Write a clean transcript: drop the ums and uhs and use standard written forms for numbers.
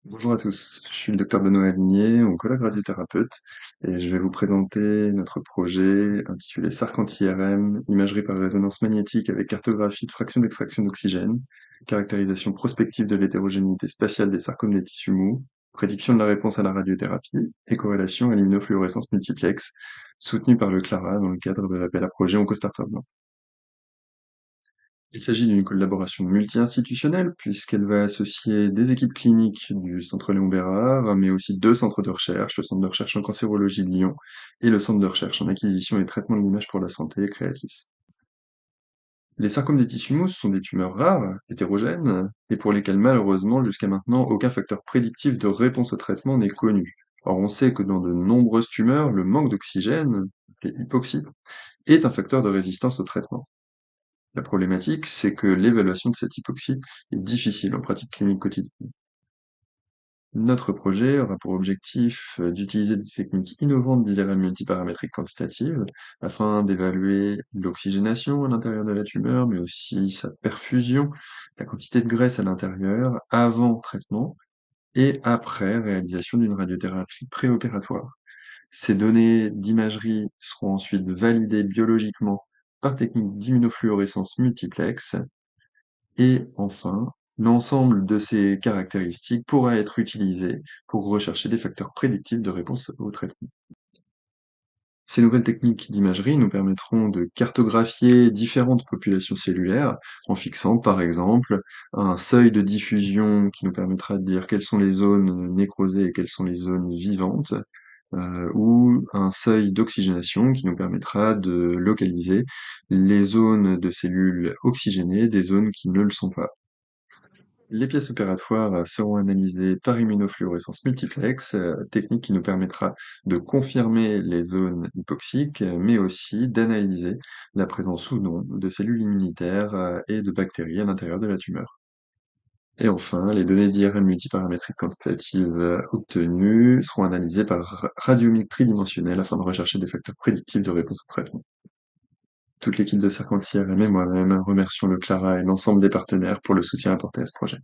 Bonjour à tous, je suis le docteur Benoît Aligné, oncologue radiothérapeute, et je vais vous présenter notre projet intitulé SARC anti-IRM, imagerie par résonance magnétique avec cartographie de fraction d'extraction d'oxygène, caractérisation prospective de l'hétérogénéité spatiale des sarcomes des tissus mous, prédiction de la réponse à la radiothérapie et corrélation à l'immunofluorescence multiplex, soutenu par le CLARA dans le cadre de l'appel à projet OncoStarter Blanc. Il s'agit d'une collaboration multi-institutionnelle puisqu'elle va associer des équipes cliniques du Centre Léon Bérard, mais aussi 2 centres de recherche, le Centre de recherche en cancérologie de Lyon et le Centre de recherche en acquisition et traitement de l'image pour la santé, Creatis. Les sarcomes des tissus mous sont des tumeurs rares, hétérogènes, et pour lesquelles malheureusement jusqu'à maintenant aucun facteur prédictif de réponse au traitement n'est connu. Or on sait que dans de nombreuses tumeurs, le manque d'oxygène, l'hypoxie, est un facteur de résistance au traitement. La problématique, c'est que l'évaluation de cette hypoxie est difficile en pratique clinique quotidienne. Notre projet aura pour objectif d'utiliser des techniques innovantes d'IRM multiparamétrique quantitative afin d'évaluer l'oxygénation à l'intérieur de la tumeur, mais aussi sa perfusion, la quantité de graisse à l'intérieur avant traitement et après réalisation d'une radiothérapie préopératoire. Ces données d'imagerie seront ensuite validées biologiquement par technique d'immunofluorescence multiplex. Et enfin, l'ensemble de ces caractéristiques pourra être utilisé pour rechercher des facteurs prédictifs de réponse au traitement. Ces nouvelles techniques d'imagerie nous permettront de cartographier différentes populations cellulaires en fixant par exemple un seuil de diffusion qui nous permettra de dire quelles sont les zones nécrosées et quelles sont les zones vivantes, ou un seuil d'oxygénation qui nous permettra de localiser les zones de cellules oxygénées des zones qui ne le sont pas. Les pièces opératoires seront analysées par immunofluorescence multiplex, technique qui nous permettra de confirmer les zones hypoxiques, mais aussi d'analyser la présence ou non de cellules immunitaires et de bactéries à l'intérieur de la tumeur. Et enfin, les données d'IRM multiparamétriques quantitatives obtenues seront analysées par radiomique tridimensionnelle afin de rechercher des facteurs prédictifs de réponse au traitement. Toute l'équipe de 50 IRM et moi-même remercions le CLARA et l'ensemble des partenaires pour le soutien apporté à ce projet.